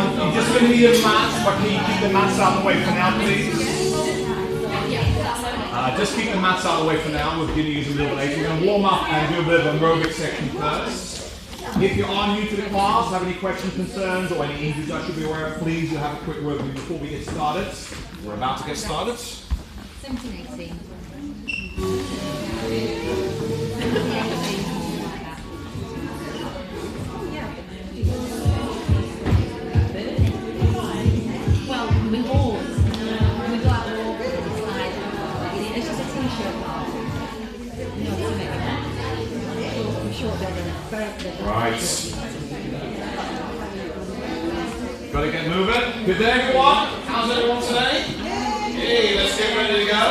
You're just going to need a mat, but can you keep the mats out of the way for now, please? Just keep the mats out of the way for now. We're going to use a little bit later. We're going to warm up and do a bit of an aerobic section first. If you are new to the class, have any questions, concerns, or any injuries I should be aware of, please, you'll have a quick word with me before we get started. We're about to get started. 17, 18. Well, we always, we go out and walk, it's like, it's just a t-shirt part. You know, to make it short building. Right. Gotta get moving. Good day, everyone. How's everyone today? Hey, let's get ready to go.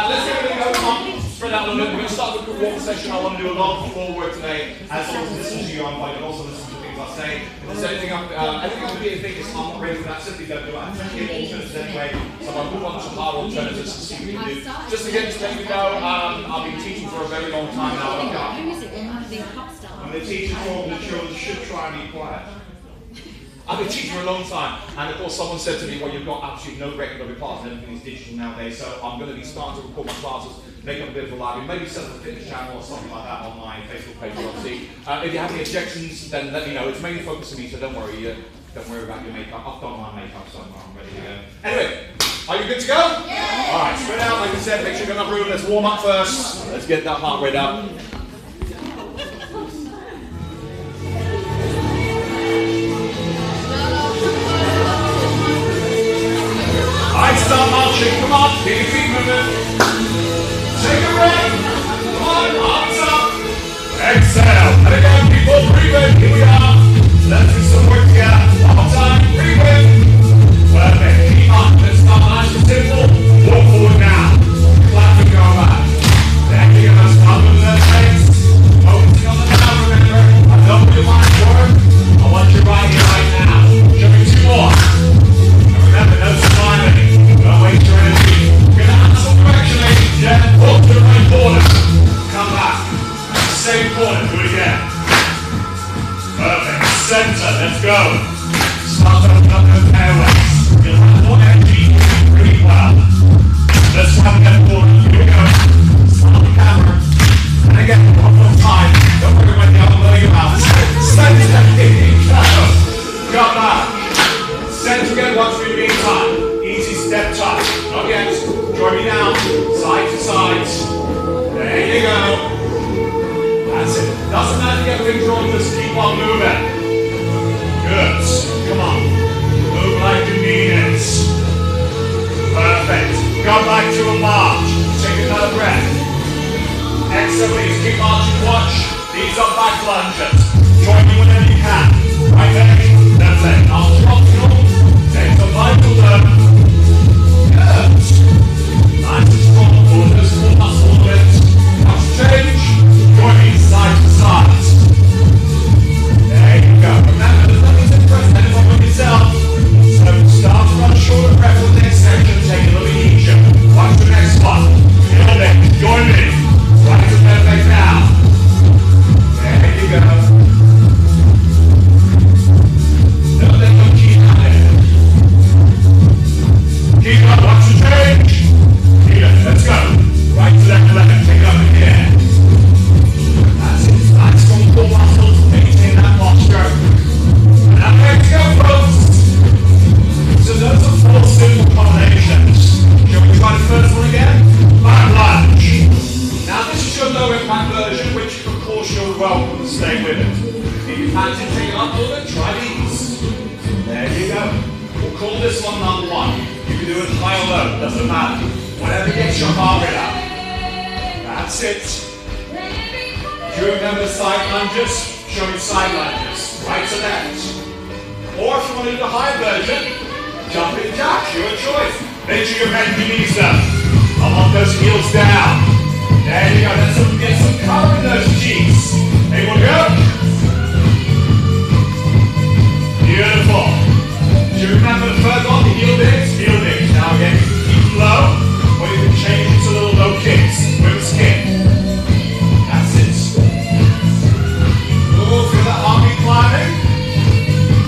Let's get ready to go. Come on, spread out a little bit. We're going to start with the walk session. I want to do a lot of floor work today. As long as listen to you, I'm like, also listen to things I say. If there's anything I'm, anything I'm being think is I'm not ready for that, simply don't do it. I'm thinking alternatives anyway. So I'll move on to some hard alternatives to see what we can do. Just again, to let you know, I've been teaching for a very long time now. Who is it? One of the pop stars. And the teachers for the children should try and be quiet. I've been teaching for a long time, and of course someone said to me, well, you've got absolutely no record of your class, and everything is digital nowadays, so I'm going to be starting to record my classes, make up a bit of a library, maybe set up a fitness channel or something like that on my Facebook page, obviously. If you have any objections, then let me know. It's mainly focused on me, so don't worry about your makeup. I've done my makeup somewhere, I'm ready to go. Anyway, are you good to go? Yeah! Alright, spread out, like I said, make sure you've got enough room. Let's warm up first. Let's get that heart rate up. Alright, start marching. Come on, get your feet moving. Take a breath. Come on, arms up. Exhale. And again, people, breathe in. Here we are. Let's do some work together. One more time. Breathe in. Perfect. Keep up. Let's start nice and simple. Walk forward now. Clap and go back. There you go. Start moving those legs. Focusing on the now, remember. I don't want your mind to work. I want you right here, right now. Show me two more. Remember, no surviving. Don't waste your energy. We're going to have some correction, ladies and gentlemen. Walk to the right corner. Come back. Same corner. Do it again. Perfect. Center. Let's go. Start opening up those airways. You'll have more energy. Really well. Let's try to get a corner. Here we go. Start the camera. And again, one more time. Don't worry about the other below your mouth. Center. Go. Come back. Center again once we meantime. Easy step touch. Not yet. Join me now. Side to side. There you go. That's it. Doesn't matter if you get things wrong, just keep on moving. Good. Come on. Move like you mean it. Perfect. Go back to a march. Take another breath. Exhale, please. Keep marching. Watch. These are back lunges. Join me whenever you can. Right leg. Left leg. Arms optional. Take the vital load. Good. Nice and strong. All of those full muscle movements. Now change. Join me side to side. There you go. Remember, there's nothing to impress anyone but yourself. So start to run short of breath for the next section. Take it a little easier. Watch the next one. Build it. Join me. Right to perfect now. There you go. Don't let them keep at it. Keep up, watch the change. Here, let's go. Right to left, take it up again. That's it. Nice strong core muscles. Maintain that posture. Now let's go, folks. So those are four simple combinations. Shall we try the first one again? Back lunge. Now this is your low impact version, which of course you're welcome to stay with it. If you fancy taking it up a little bit, try these. There you go. We'll call this one number one. You can do it high or low, doesn't matter. Whatever gets your heart rate up. That's it. Do you remember the side lunges? Show me side lunges. Right to left. Or if you want to do the high version, jumping jacks, your choice. Make sure you're bending your knees up. I want those heels down. There you go. Let's get some color in those cheeks. Anyone go? Beautiful. Do you remember the first one, the heel digs? Heel digs. Now again, keep them low, or you can change it to little low kicks with a skip. That's it. Move through that army climbing.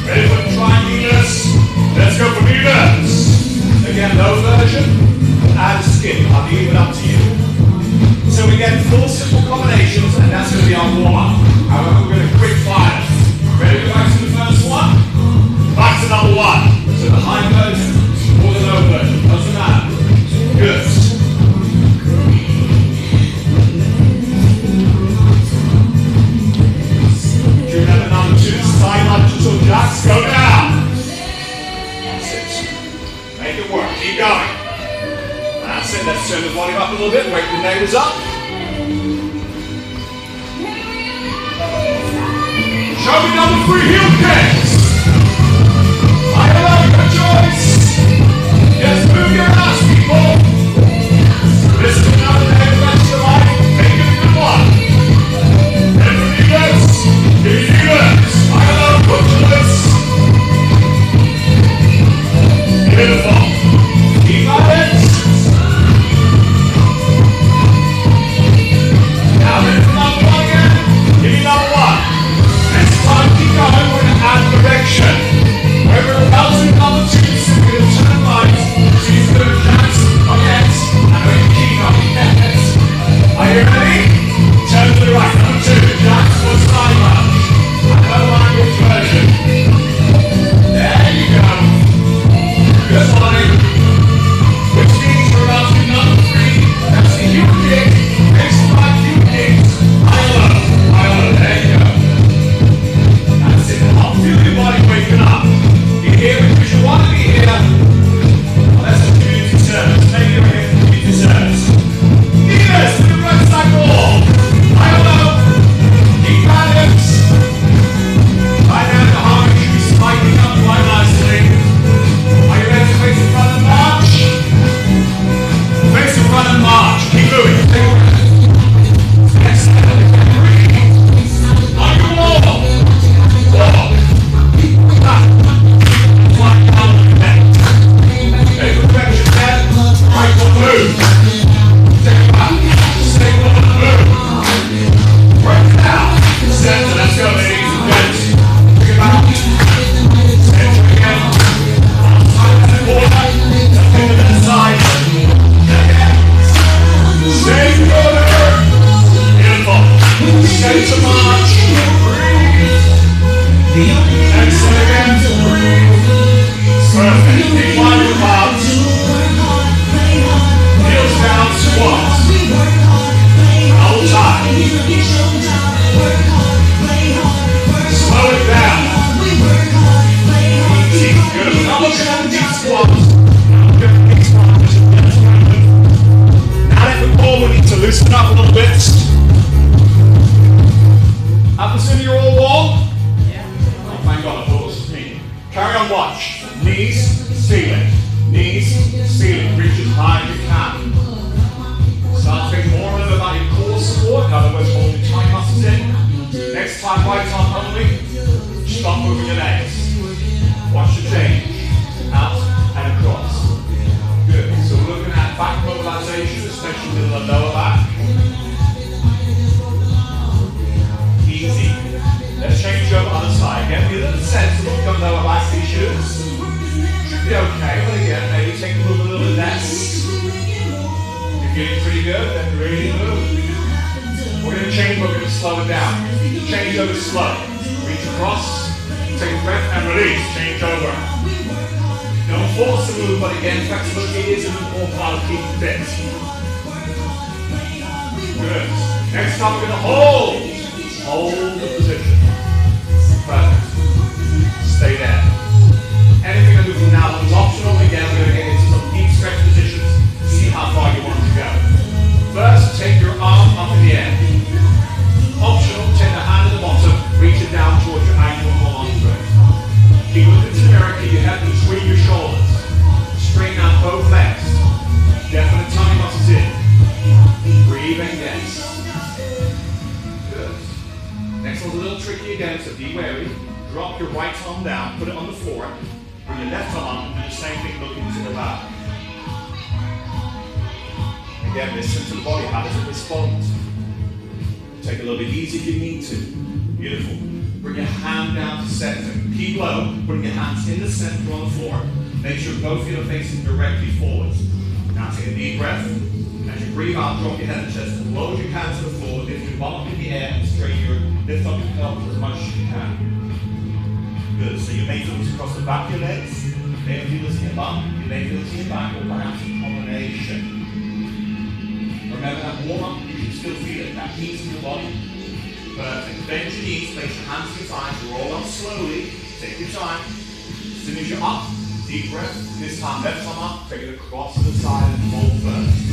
Ready for triangular Keep going. That's it. Let's turn the volume up a little bit. Wake the neighbors up. Show me number 3 heel kicks. I allow your choice. Just move your ass, people. This is another day of the rest of your life. Take it a good one. Everybody lifts. Give me lifts. I allow your choice. Beautiful. Keep my hips. Now then for number 1 again. Give me number 1. Next time keep going, we're going to add direction. Where we're about to number 2, so we're going to turn right. So you're going to dance on yes. And we're going to keep on yes. Are you ready? Turn to the right. Number 2, dance for side lunge. Another language version. There you go. Good morning. Which means we're about to do number 3. That's the heel kick. Next 5 heel kicks. High-low. There you go. That's it. I'll feel your body waking up. You're here because you want to be here. Well, that's a community service. Maybe you're here for community service. Leaders to the right side wall. High-low. Keep your hips. Right now the harmony should be spiking up quite nicely. Are you ready to face in front and march? Face in front and march. Keep moving. Take a breath. Exhale. Breathe. On your wall. Walk. Back. Fly down the neck. Take a direction there. Right foot move. Take it back. Stay on the move. Work it out. Center. Let's go, ladies and gents. Bring it back. Center again. Side to the corner. Finger to the side. Again. Same corner. Beautiful. Center march. Exhale again. Perfect. Incline your arms. Heels down, squats. Double time. Slow it down. Easy. Good. Now look at the deep squats. Now that we're cold, we need to loosen up a little bit. Up as soon as you're all warm? Oh, thank God, I thought this was me. Carry on, watch. Knees, ceiling. Knees, ceiling. Reach as high as you can. Start to think more about your core support. In other words, hold your tight muscles in. Next time, right arm only. Stop moving your legs. Watch the change. Out and across. Good. So we're looking at back mobilization, especially in the lower back. Easy. Let's change over other side. Get me a little sensible. Come lower back issues. Should be okay, but again, maybe take a little bit less. You're feeling pretty good, then really move. We're going to change, we're going to slow it down. Change over slow. Reach across, take a breath and release. Change over. Don't force the move, but again, flexibility is an important part of keeping fit. Good. Next time we're going to hold. Hold the position. Perfect. Stay there. Anything I do from now on is optional. Again, we're going to get into some deep stretch positions. See how far you want to go. First, take your arm up in the air. Optional, take the hand at the bottom, reach it down towards your ankle and hold on to it. Keep looking to the mirror, keep your head between your shoulders. Straighten out both legs. Definite tummy muscles in. Breathe and yes. Good. Next one's a little tricky again, so be wary. Drop your right arm down, put it on the floor. Bring your left arm and do the same thing looking to the back. Again, listen to the body. How does it respond? Take a little bit easy if you need to. Beautiful. Bring your hand down to center. Keep low. Bring your hands in the center on the floor. Make sure both feet are facing directly forwards. Now take a deep breath. As you breathe out, drop your head and chest as low as you can to the floor. Lift your bum up in the air and straighten your lift up your pelvis as much as you can. Good. So you may feel this across the back of your legs. You may feel this in your bum. You may feel this in your back, or perhaps a combination. Remember that warm up, you can still feel it. That heat in your body. Perfect. Bend your knees, place your hands to your thighs, roll up slowly. Take your time. As soon as you're up, Deep breath. This time, left arm up, take it across to the side and hold first.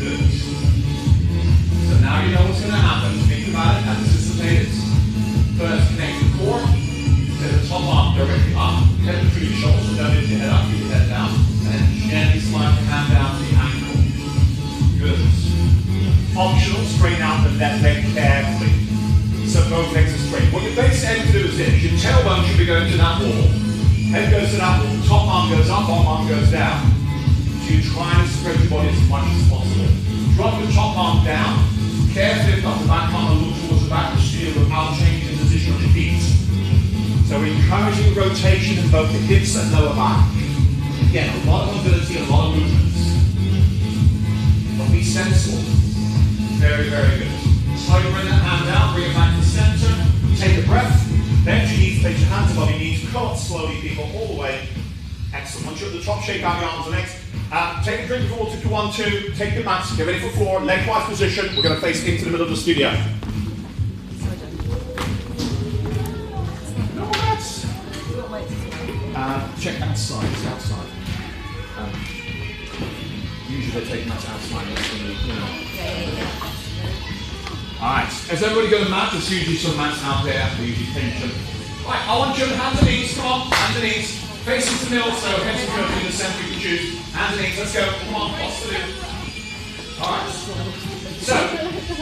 Good. So now you know what's going to happen. Think about it, anticipate it. First, connect the core. Take the top arm directly up. Head between your shoulders, so don't lift your head up, keep your head down. And then gently slide the hand down to the ankle. Good. Optional, straighten out the left leg carefully. So both legs are straight. What you're basically aiming to do is this. Your tailbone should be going to that wall. Head goes to that wall. Top arm goes up, bottom arm goes down. So you're trying to spread your body as much as possible. Drop the top arm down. Carefully lift up the back arm and look towards the back of the shield without changing the position of your feet. So we're encouraging rotation in both the hips and lower back. Again, a lot of mobility, a lot of movements. But be sensible. Very, very good. Slowly bring that hand down, bring it back to the center. Take a breath. Bend your knees, place your hands above your knees. Come up slowly, people, all the way. Excellent. Once you're at the top, shake out your arms and legs. Take a drink of water if you want to. Take your mats, get ready for floor, leg-wise position. We're going to face into the middle of the studio. No mats. Check outside. It's outside. Usually they take mats outside. Alright, has everybody got a mat? There's usually some mats out there. They usually pinch them. Alright, I want you to hands and knees. Come on, hands and knees. Facing to the middle, so head to go in the center you can choose. Hands and knees, let's go. Come on, what's to do? Alright. So,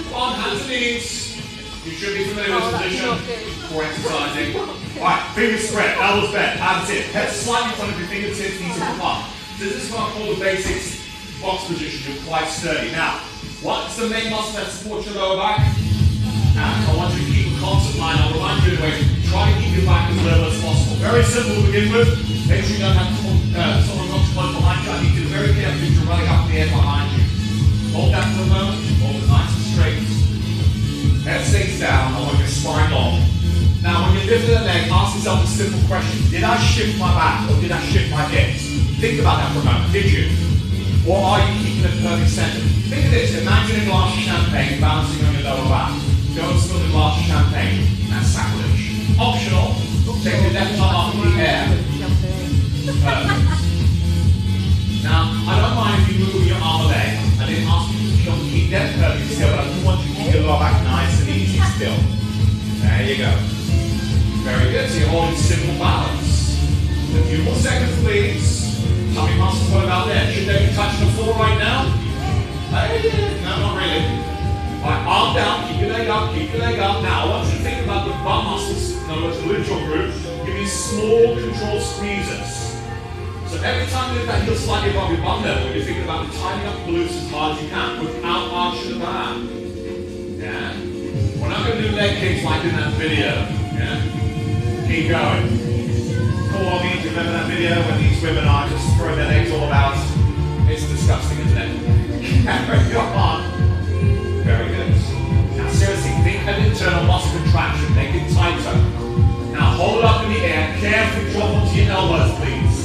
come on, hands and knees. You should be familiar with this position before exercising. Alright, fingers spread, elbows bent, hands in. Head slightly in front of your fingertips, knees in the palm. So this is what I call the basics box position. You're quite sturdy. Now, what's the main muscle that supports your lower back? And I want you to keep a constant line. I'll remind you anyway, try to keep your back as level as possible. Very simple to begin with. Make sure you don't have someone not too much behind you. I need you to be very careful if you're running up in the air behind you. Hold that for a moment. Hold it nice and straight. Head stays down. I want your spine long. Now, when you're lifting the leg, ask yourself a simple question. Did I shift my back or did I shift my hips? Think about that for a moment. Did you? Or are you keeping it perfect center? Think of this. Imagine a glass of champagne balancing on your lower back. Don't spill the glass of champagne. That's sacrilege. Optional. Take your left arm up in the air. Perfect. Now, I don't mind if you move your arm or leg. I didn't ask you to keep that perfect still, but I do want you to keep your lower back nice and easy still. There you go. Very good. So you're holding simple balance. A few more seconds, please. Tummy muscles, what about there? Should they be touching the floor right now? No, not really. Alright, arm down, keep your leg up, keep your leg up. Now, I want you to think about the bum muscles, in other words, the luteal group. Give me small controlled squeezes. So every time you lift that heel slightly above your bum level, you're thinking about tightening up the glutes as hard as you can without arching the back. Yeah? We're not going to do leg kicks like in that video. Yeah? Keep going. Core means, remember that video when these women are just throwing their legs all about? It's disgusting, isn't it? Carry on. Very good. Now seriously, think of internal muscle contraction, make it tighter. Now hold it up in the air, carefully drop onto your elbows, please.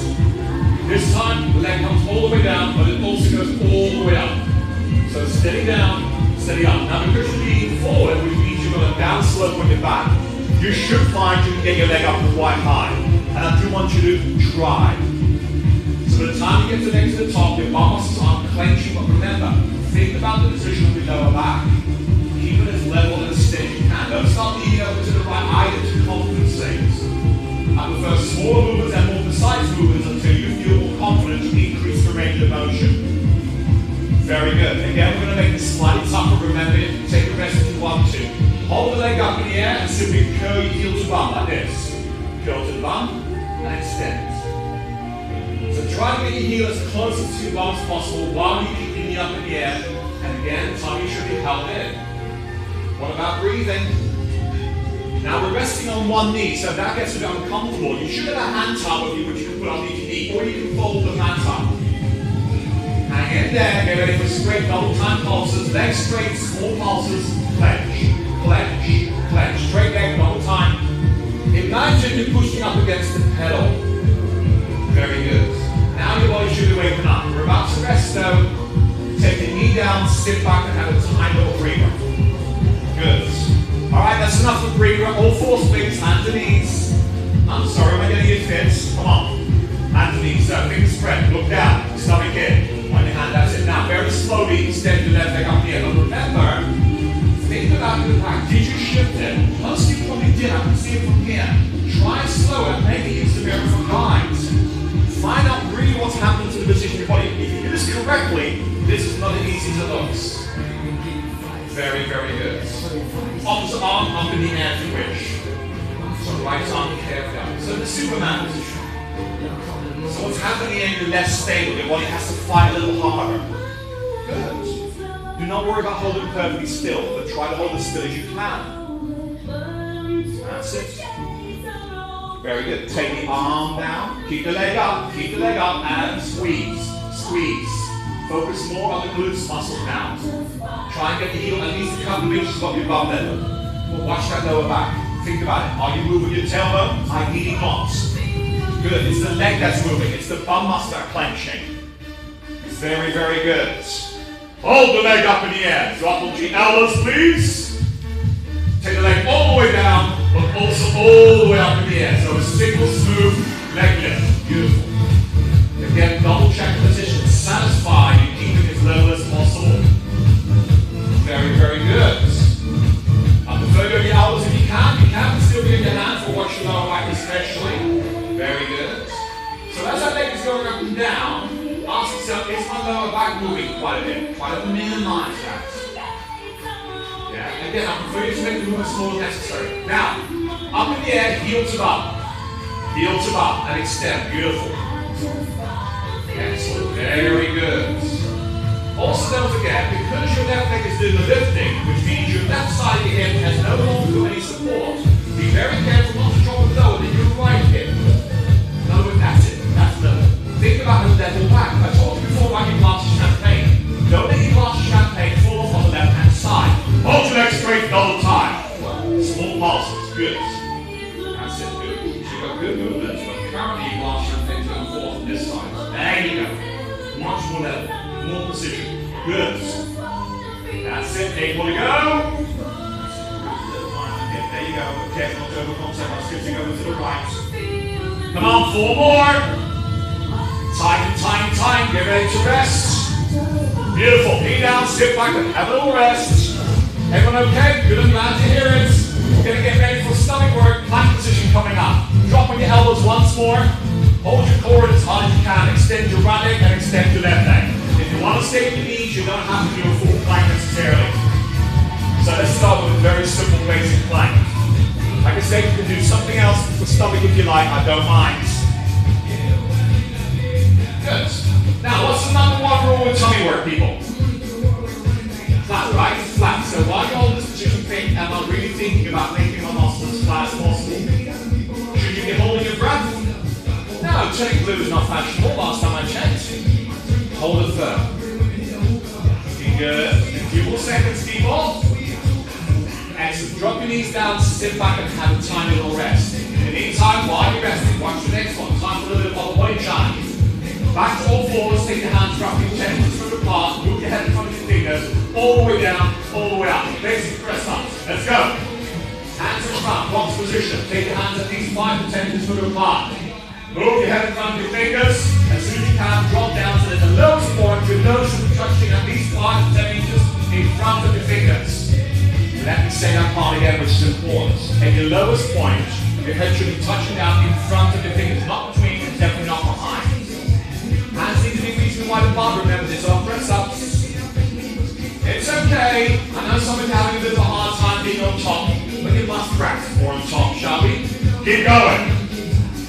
This time, the leg comes all the way down, but it also goes all the way up. So steady down, steady up. Now because you're leaning forward, which means you've got a down slope on your back, you should find you can get your leg up quite high. And I do want you to try. So by the time you get to next to the top, your bum muscles aren't clenching, but remember, think about the position of your lower back. Keep it as level and as steady as you can. Don't start leaning over to the right either to compensate. I prefer smaller movements and more precise movements until you feel more confident to increase the range of motion. Very good. Again, we're going to make this slightly tougher. Remember, take a rest if you want to. Hold the leg up in the air and simply curl your heel to bum like this. Curl to the bum and extend. So try to get your heel as close to your bum as possible while you keep your knee up in the air. And again, tummy should be held in. What about breathing? Now we're resting on one knee, so that gets a bit uncomfortable. You should have a hand towel with you which you can put underneath your knee, or you can fold the mat up. Hang in there, get ready for straight double time pulses, legs straight, small pulses, clench, clench, clench, straight leg double time. Imagine you're pushing up against the pedal. Very good. Now your body should be waking up. We're about to rest though. Take the knee down, sit back and have a tiny little breather. Good. Alright, that's enough for breather. All fours please, hands and knees. I'm sorry, we're getting you fit. Come on. Hands and correctly, this is not as easy as it looks. Very, very good. Opposite arm up in the air if you wish. So right arm carefully up. So the Superman position. So what's happening here, you're less stable. Your body has to fight a little harder. Good. Do not worry about holding perfectly still, but try to hold as still as you can. That's it. Very good. Take the arm down. Keep the leg up. Keep the leg up and squeeze. Squeeze. Focus more on the glutes muscle now. Try and get the heel at least a couple of inches above your bum level. But watch that lower back. Think about it. Are you moving your tailbone? Ideally not. Good. It's the leg that's moving. It's the bum muscle that's clenching. Very, very good. Hold the leg up in the air. Drop onto your elbows, please. Take the leg all the way down, but also all the way up in the air. So a single smooth leg lift. Beautiful. Again, double check the position. Satisfy you keep it as level as possible. Very, very good. I prefer to go your elbows if you can. You can still be in your hands for watch your lower back especially. Very good. So as that leg is going up and down, ask yourself, is my lower back moving quite a bit? Try to minimize that. Yeah, again, I prefer you to make the movement as small as necessary. Now, up in the air, heel to bum. Heel to bum, and extend. Beautiful. Excellent. Very good. Also, don't forget, because your left leg is doing the lifting, which means your left side of your hip has no longer any support, be very careful not to drop it lower than your right hip. In other words, that's it. That's level. Think about the level back. I told you before about your glass of champagne. Don't let your glass of champagne fall off on the left-hand side. Hold your leg straight the whole time. Small pulses. Good. That's it. Good. You've got good movements, but currently your glass of champagne is going forward on this side. There you go. Much more level. More precision. Good. That's it. Able to go. There you go. Careful not to overcompensate by scooping over to the right. Come on, 4 more. Time. Get ready to rest. Beautiful. Knee down, sit back and have a little rest. Everyone okay? Good and glad to hear it. We're going to get ready for stomach work. Plank position coming up. Drop on your elbows once more. Hold your core as hard as you can. Extend your right leg and extend your left leg. If you want to stay with your knees, you don't have to do a full plank necessarily. So let's start with a very simple basic plank. Like I said, you can do something else for stomach if you like, I don't mind. Good. Now, what's the number 1 rule with tummy work, people? Flat, right? Flat. So while you're holding this position, think, am I really thinking about making my muscles as flat as possible? Should you be holding your breath? No, turning blue is not fashionable. Last time I checked. Hold it firm. Be good. A few more seconds, people. Excellent. Drop your knees down, sit back and have a tiny little rest. In the meantime, while you're resting, watch the next one. Time for a little bit of body challenge. Back to all fours, take your hands roughly 10 inches apart, move your head in front of your fingers, all the way down, all the way up. Basic press ups. Let's go. Hands in front, box position. Take your hands at least 5 to 10 inches apart. Move your head in front of your fingers. As soon as you can, drop down so that the lowest point, your nose should be touching at least 5 to 10 inches in front of your fingers. Let me say that part again, which is important. At your lowest point, your head should be touching down in front of your fingers, not between, and definitely not behind. Hands need to be reaching wide apart. Remember, these are press ups. It's okay. I know some of you are having a bit of a hard time being on top, but you must practice more on top, shall we? Keep going.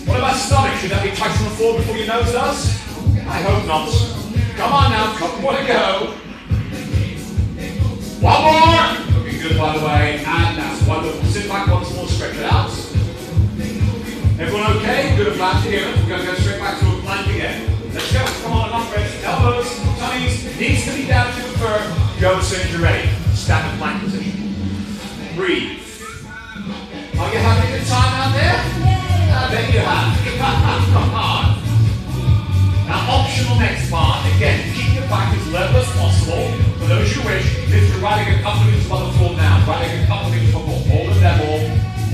What about stomach? Should that be touching the floor before your nose does? I hope not. Come on now, couple more to go. One more. Looking good, by the way. And that's wonderful. Sit back once more, stretch it out. Everyone okay? Good, I'm glad to hear it. We're going to go straight back to a plank again. Let's go. Come on, enough rest. Elbows, tummies, knees to be down to confirm. Go as soon as you're ready. Standing plank position. Breathe. Are you having a good time out there? I bet you have. Come on. Now, optional next part. Again, keep your back as level as possible. For those who wish, lift your right leg a couple of inches above the floor now. Right leg a couple of inches above the floor. Hold it level.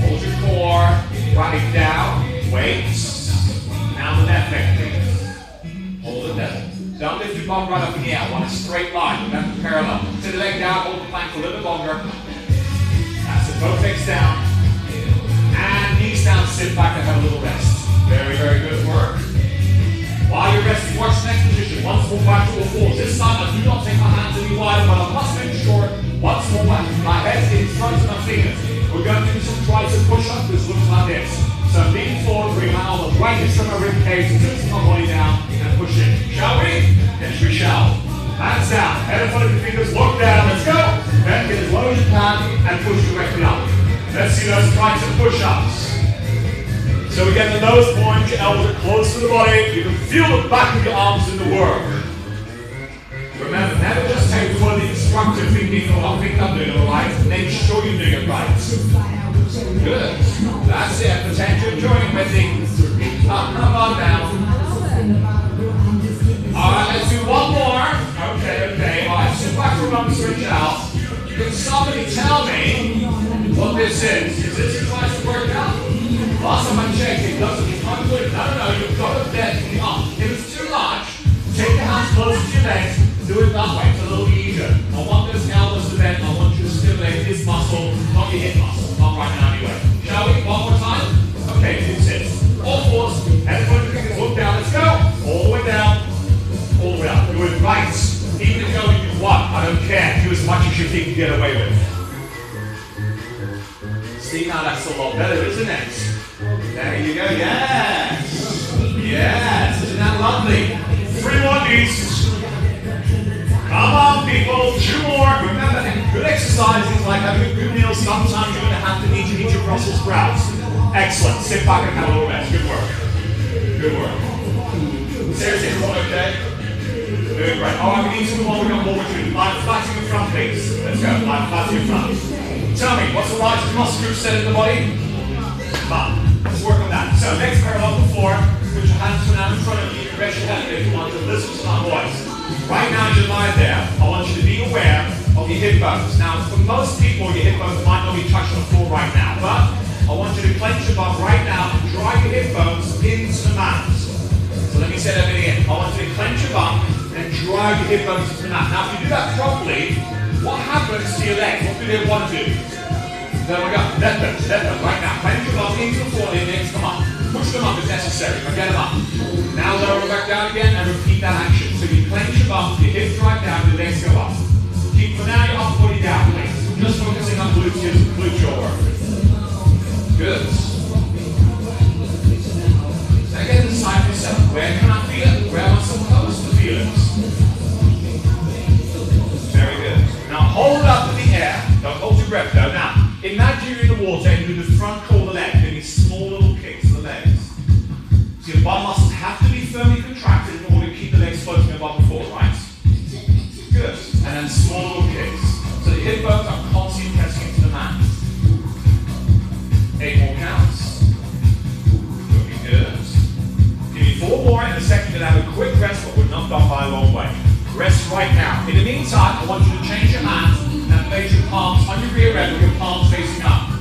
Hold your core. Right leg down. Wait. Now the left leg, please. Hold it level. Don't lift your bum right up in the air. Want a straight line. Left parallel. Sit the leg down. Hold the plank for a little bit longer. That's it. Both legs down. And knees down. Sit back and have a little rest. Very, very good work. While you're resting, watch the next position. Once more back to all fours. Okay, so twist my body down and push in. Shall we? Yes, we shall. Hands down. Head in front of your fingers. Look down. Let's go. Then get as low as you can and push directly up. Let's see those tricep push-ups. So again, the nose point, your elbows are close to the body. You can feel the back of your arms in the work. Remember, never just take what the instructor thinking, oh, I think I'm doing it all right. Make sure you're doing it right. Good. That's it. Pretend you're enjoying my things. Come on now. Alright, let's do one more. Okay. Alright, sit back for a moment, switch out. Can somebody tell me what this is? Is this your class workout? Last time I checked, it doesn't. You can't put it. No, you've got to bend the arm. If it's too much, take your hands close to your legs. Do it that way. It's a little easier. I want those elbows to bend. I want you to stimulate this muscle, not your hip muscle. Not right now anyway. Shall we? One more time? Okay, do sits. All fours. Everybody fingers look down. Let's go. All the way down. All the way up. Do it right. Even if you only do one, I don't care. Do as much as you think you get away with. See, now that's a lot better, isn't it? There you go. Yes. Yes. Isn't that lovely? 3 more knees. Come on, people. 2 more. Remember, good exercises like having a good meal. Sometimes you're going to have to eat your Brussels sprouts. Excellent. Sit back and have a little rest. Good work. Good work. Seriously, everyone okay? Doing great. All right, we need to move on. We've got more to do. Lie flat in the front, please. Let's go. Lie flat in front. Tell me, what's the largest muscle group set in the body? Come on. Let's work on that. So, next parallel to the floor. Put your hands down in front of you. Rest your head if you want to listen to my voice. Right now, as you lie there, I want you to be aware of your hip bones. Now, for most people, your hip bones might not be touching the floor right now, but I want you to clench your bum right now and drive your hip bones into the mat. So let me say that again. I want you to clench your bum and drive your hip bones into the mat. Now, if you do that properly, what happens to your legs? What do they want to do? There we go. Let them. Right now. Clench your bum into the floor. Your legs come up. Push them up if necessary. Get them up. Now lower them back down again and repeat that action. So you clench your bum, your hips drive down, your legs go up. Keep for now your upper body down, please. Just focusing on glute work. Good. Now again, decide for yourself. Where can I feel it? Where am I supposed to feel it? Very good. Now hold it up in the air. Don't hold your breath though. Now, imagine you're in the water and you do the front core of the leg, giving small little kicks to the legs. So your bum muscles have to be firmly contracted in order to keep the legs floating above the floor, right? Good. And then small little kicks. So the hip bones are constantly pressing into the mat. 8 more counts. Looking good. Give me 4 more in a second. You're going to have a quick rest, but we're not done by a long way. Rest right now. In the meantime, I want you to change your hands and place your palms on your rear end with your palms facing up.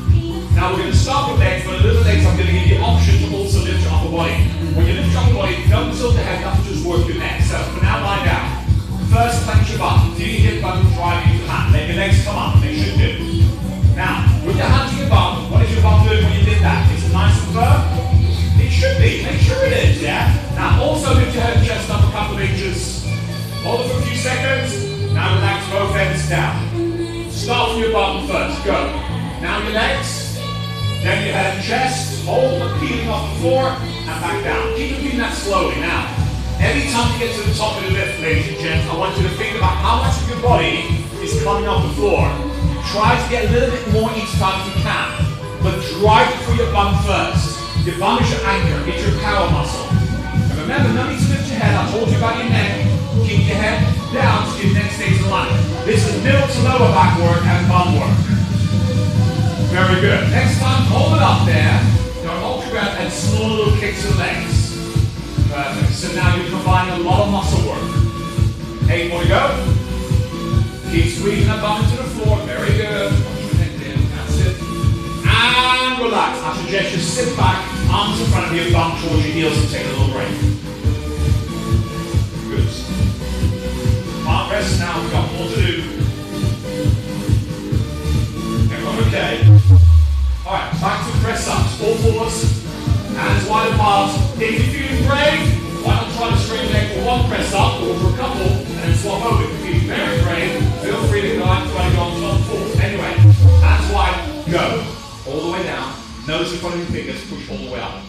Now we're going to start with legs, but a little later I'm going to give you the option to also lift your upper body. When you lift your upper body, don't tilt the head, you have to just work your neck. So for now, lie down. First, clench your bum. Do your hip bones driving into the mat. Let your legs come up. They should do. Now, with your hands on your bum, what is your bum doing when you did that? Is it nice and firm? It should be. Make sure it is, yeah? Now, also lift your head and chest up a couple of inches. Hold it for a few seconds. Now relax both ends down. Start from your bum first. Go. Now your legs. Then your head and chest. Hold the peeling off the floor and back down. Keep doing that slowly. Now, every time you get to the top of the lift, ladies and gents, I want you to think about how much of your body is coming off the floor. Try to get a little bit more each time if you can, but drive it through your bum first. Your bum is your anchor, it's your power muscle. And remember, no need to lift your head. I told you about your neck. Keep your head down so your neck stays aligned. This is middle to lower back work and bum work. Very good. Next time, hold it up there. Don't hold your breath and small little kicks to the legs. Perfect. So now you're combining a lot of muscle work. 8 more to go. Keep squeezing that bum into the floor. Very good. That's it. And relax. I suggest you sit back, arms in front of you, bum towards your heels and take a little break. Good. Can't rest now. We've got more to do. Everyone okay? Alright, back to press ups. All fours. Hands wide apart. If you're feeling brave, why not try to straighten leg for 1 press up or for a couple and then swap over. If you're feeling very brave, feel free to go out and try to go on top 4. Anyway, hands wide, go. All the way down. Nose in front of your fingers, push all the way up.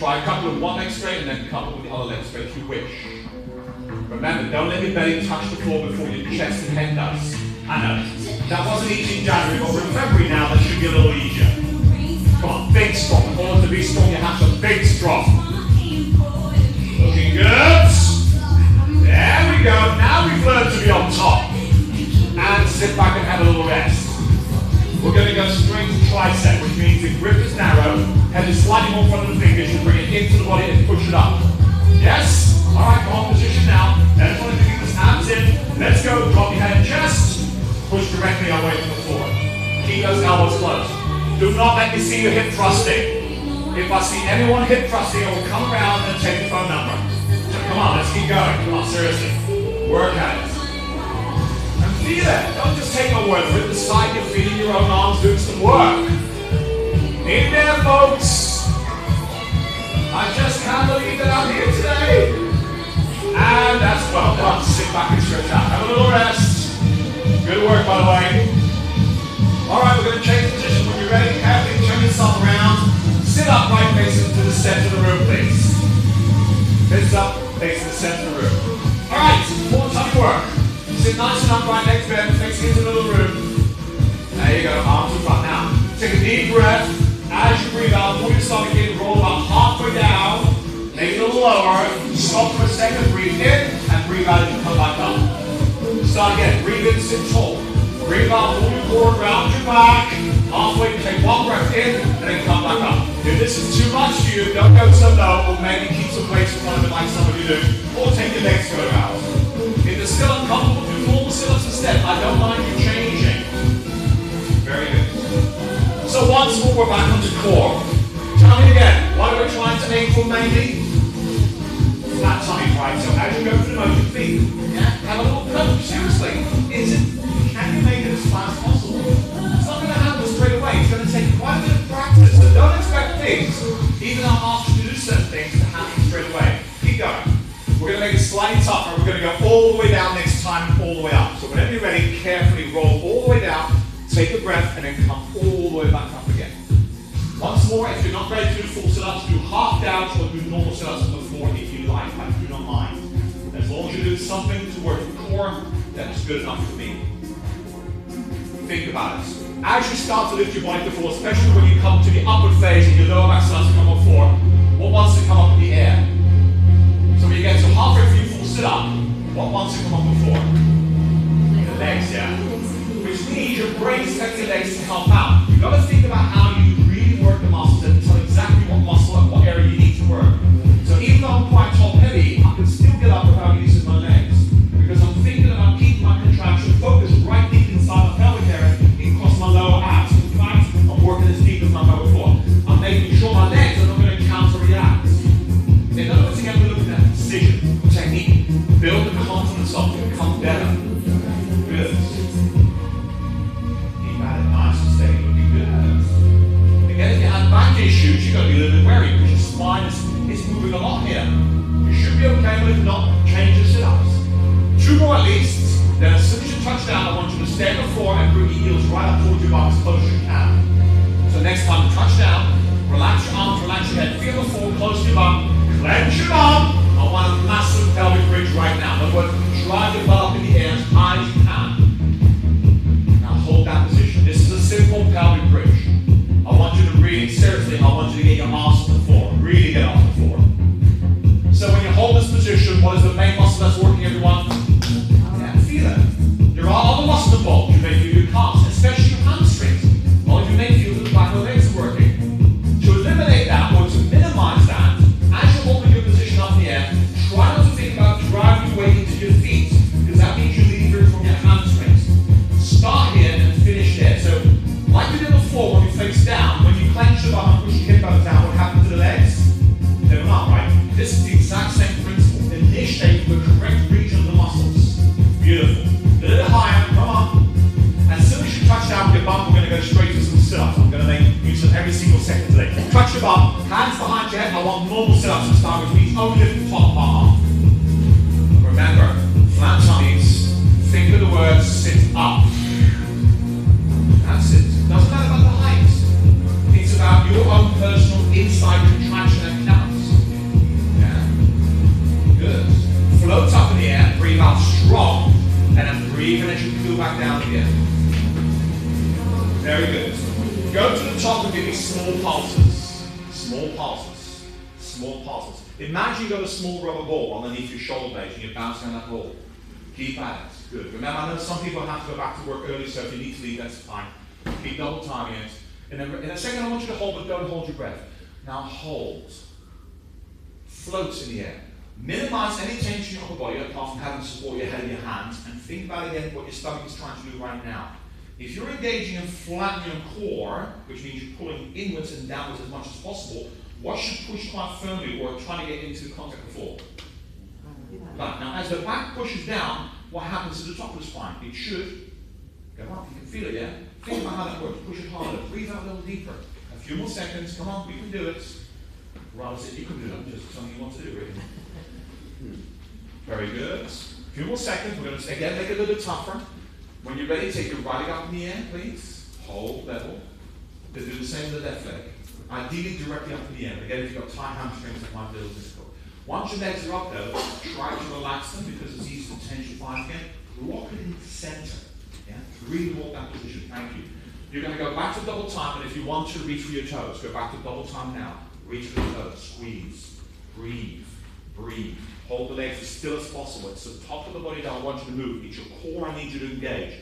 Try a couple with one leg straight and then a couple with the other leg straight if you wish. Remember, don't let your belly touch the floor before your chest and head does. I know, that wasn't easy in January, but we're in February now, that should be a little easier. Come on, big strong. In order to be strong, you have to big strong. Looking good. There we go. Now we've learned to be on top. And sit back and have a little rest. We're going to go straight to tricep, which means the grip is narrow, head is slightly more in front of the fingers, you bring it into the body and push it up. Yes? Alright, come on, position now. Then one of the fingers, hands in. Let's go. Drop your head and chest. Push directly away from the floor. Keep those elbows closed. Do not let me see you hip thrusting. If I see anyone hip thrusting, I will come around and take the phone number. So come on, let's keep going. Come on, seriously. Work at it. And feel it. Don't just take my word for it. Decide you're feeling your own arms doing some work. In there, folks. I just can't believe that I'm here today. And that's well done. Sit back and stretch out. Have a little rest. Good work, by the way. Alright, we're going to change position. When you're ready, carefully turn yourself around. Sit up, right facing to the center of the room, please. Sit up, facing the center of the room. Alright, more tummy work. Sit nice and upright, legs bent, facing into the middle of the room. There you go, arms in front. Now, take a deep breath. As you breathe out, pull your stomach in, roll about halfway down. Make it a little lower. Stop for a second, breathe in, and breathe out as you come back up. Start again, breathe in, sit tall. Breathe out, pull your core, round your back. Halfway, take one breath in, and then come back up. If this is too much for you, don't go so low, or maybe keep some weights in front of it like some of you do. Or take your legs further out. If it's still uncomfortable, do normal sit-ups instead. I don't mind you changing. Very good. So once more, we're back onto core. Tell me again, what are we trying to aim for mainly? Flat tummy, right? So as you go through the motion, feet, have a little coach. Seriously, can you make it as flat as possible? It's not going to happen straight away. It's going to take quite a bit of practice. So don't expect things, even our option to do certain things, to happen straight away. Keep going. We're going to make it slightly tougher. We're going to go all the way down next time and all the way up. So whenever you're ready, carefully roll all the way down, take a breath, and then come all the way back up again. Once more, if you're not ready to do full sit-ups, do half down or do normal sit-ups on the floor if you like. I do not mind. As long as you do something to work the core, that's good enough for me. Think about it. As you start to lift your body to the floor, especially when you come to the upward phase and your lower back starts to come on the floor, what wants to come up in the air? So when you get to halfway through your full sit-up, what wants to come up on the floor? The legs, yeah. Which means your brain expects your legs to help out. You've got to think about how you really work the muscles and tell exactly what muscle and what area you need to work. So even though I'm quite top heavy, I can still get up without using my legs. Because I'm thinking about keeping my contraction focused right deep inside the pelvic area across my lower abs. In fact, I'm working as deep as my pelvic floor. I'm making sure my legs are not going to counter-react. Another thing I'm looking at, precision, technique. Build the confidence up to become better. Good. Keep at it nice and steady. Looking good at it. Again, if you have back issues, you've got to be a little bit wary because your spine is moving a lot here. You should be okay, but if not, change your sit-ups. 2 more at least. Then as soon as you touch down, I want you to stay on the floor and bring your heels right up towards your butt as close as you can. So next time you touch down, relax your arms, relax your head, feel the floor close to your butt, clench your arm. I want a massive pelvic bridge right now. In other words, drive your butt up in the air as high as you can. Now hold that position. This is a simple pelvic bridge. I want you to really, seriously, I want you to get your arms to the floor. Really get off the floor. So when you hold this position, what is the main muscle that's working, everyone? Yeah, feel it. There are other muscles involved. You may feel your calves, especially your hamstrings. Or you may feel that the back of the legs are working. To eliminate that or to minimize that, as you're holding your position up in the air, try not to think about driving your weight into your feet, because that means you leave room from your hamstrings. Start here and finish there. So, like we did before when you face down, when you clench the bum and push your hip bones down, what happened to the legs? They were not, right? This is the exact same principle. Initiate the correct region of the muscle. Breathe in as you feel back down again. Very good. Go to the top and give me small pulses. Small pulses. Small pulses. Imagine you've got a small rubber ball underneath your shoulder blades and you're bouncing on that ball. Keep at it. Good. Remember, I know some people have to go back to work early, so if you need to leave, that's fine. Keep double timing it. In a second, I want you to hold, but don't hold your breath. Now hold. Float in the air. Minimize any tension in your body apart from having to support your head and your hands, and think about again what your stomach is trying to do right now. If you're engaging in flattening your core, which means you're pulling inwards and downwards as much as possible, what should push quite firmly or trying to get into contact with the floor? Right. Now, as the back pushes down, what happens to the top of the spine? It should go up. You can feel it, yeah? Think about how that works. Push it harder. Breathe out a little deeper. A few more seconds. Come on, we can do it. Rather said you can do it. Just something you want to do, really. Very good. A few more seconds. We're going to, again, make it a little bit tougher. When you're ready, take your right leg up in the air, please. Hold level. Then do the same with the left leg. Ideally, directly up in the air. Again, if you've got tight hamstrings, it might be a little difficult. Once your legs are up though, try to relax them because it's easy to tension again. Lock it in the center. Yeah? Really hold that position. Thank you. You're going to go back to double time, and if you want to reach for your toes, go back to double time now. Reach for the toes. Squeeze. Breathe. Breathe. Hold the legs as still as possible. It's the top of the body that I want you to move. It's your core I need you to engage.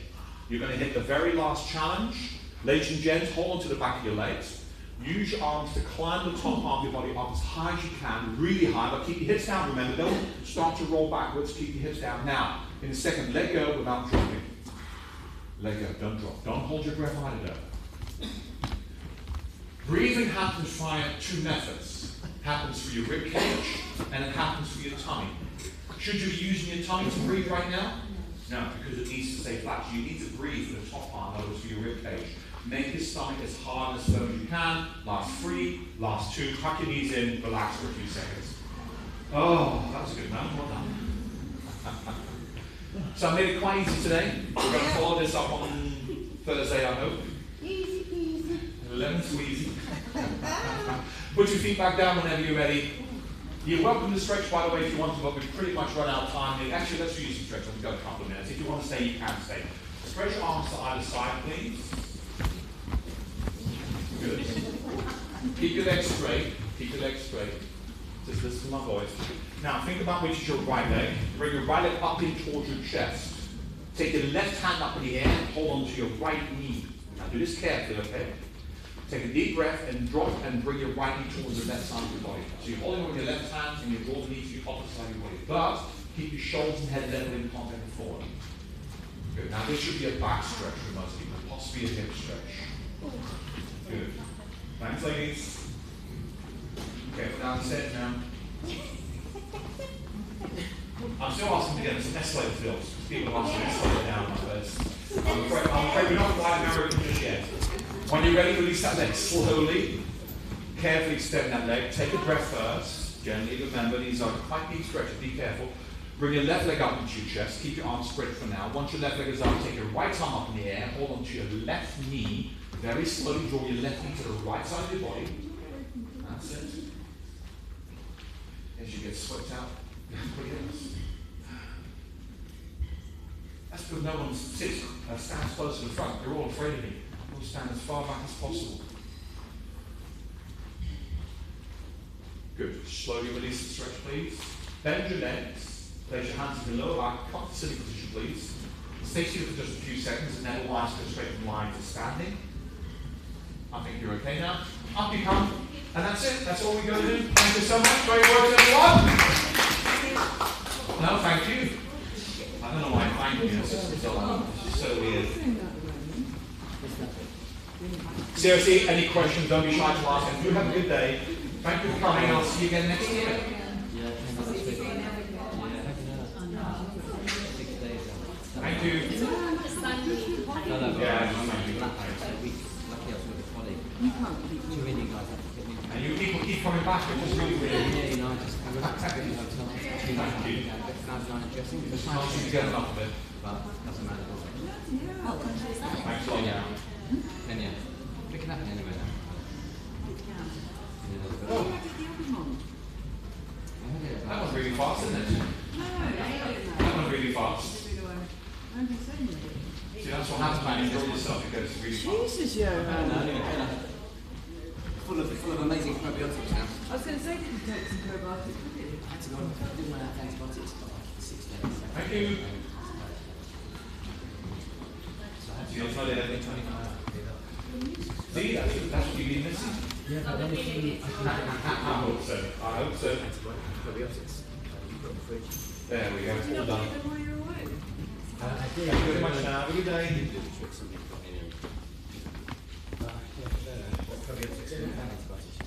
You're going to hit the very last challenge. Ladies and gents, hold on to the back of your legs. Use your arms to climb the top part of your body up as high as you can, really high, but keep your hips down, remember, don't start to roll backwards, keep your hips down. Now, in a second, let go without dropping. Let go, don't drop. Don't hold your breath either though. Breathing happens via two methods. It happens for your rib cage, and it happens for your tummy. Should you be using your tummy to breathe right now? No, because it needs to stay flat. So you need to breathe for the top part, in other words, for your rib cage. Make your stomach as hard and as firm as you can. Last 3, last 2. Tuck your knees in, relax for a few seconds. Oh, that was a good man. Well done. So I made it quite easy today. We're going to follow this up on Thursday, I hope. Easy peasy. Lemon squeezy. Put your feet back down whenever you're ready. You're welcome to stretch, by the way, if you want to, but we've pretty much run out of time. Actually, let's use some stretch. We've got a couple of minutes. If you want to stay, you can stay. Spread your arms to either side, please. Good. Keep your legs straight. Keep your legs straight. Just listen to my voice. Now think about which is your right leg. Bring your right leg up in towards your chest. Take your left hand up in the air and hold on to your right knee. Now do this carefully, okay? Take a deep breath and drop and bring your right knee towards the left side of your body. So you're holding on with your left hand and you draw the knee to your opposite side of your body. But keep your shoulders and head level in contact with forward. Good. Now this should be a back stretch for most people, possibly a hip stretch. Good. Thanks, ladies. Okay, put down the set now. I'm still asking to get some escalator fills. People are asking escalator down like this. I'm afraid we're not quite American just yet. When you're ready, release that leg slowly. Carefully extend that leg. Take a breath first. Gently, remember, these are quite deep stretches. Be careful. Bring your left leg up into your chest. Keep your arms spread for now. Once your left leg is up, take your right arm up in the air. Hold on to your left knee. Very slowly draw your left knee to the right side of your body. That's it. As you get swept out, that's good. No one stands close to the front. They're all afraid of me. We'll stand as far back as possible. Good. Slowly release the stretch, please. Bend your legs. Place your hands in your lower back. Come to sitting position, please. Stay seated for just a few seconds and then rise to straight from line to standing. I think you're okay now. Up you come. And that's it. That's all we're going to do. Thank you so much. Great work, everyone. No, thank you. I don't know why I'm thanking you. It's just so weird. Seriously, any questions, don't be shy to ask. And you have a good day. Thank you for coming. I'll see you again next year. Thank you. Yeah, thank you. And you people keep coming back, which is really weird. Yeah, you know, I just have a Thank you. Can't you get enough of it? But doesn't matter. Thanks a lot. Yeah. And yeah. We can happen anyway now. Oh, that was really fast, isn't it? That was really fast. See, that's what happens when you draw yourself, it goes really fast. Jesus, Johan. Full of amazing probiotics now. I was going to say, did you take some probiotics? I had to go on, I didn't run out of antibiotics for like 6 days. Thank you. So I had to See, on Friday, go every 25 hours. See, that's what you've been missing. Yeah, but then if you, I hope so. I hope so. Probiotics. You've got the fridge. There we go. Did you All not done. take them while you were away? I did. Thank you very much now. Have a good day. Do the tricks and you've got any. What probiotics? Antibiotics.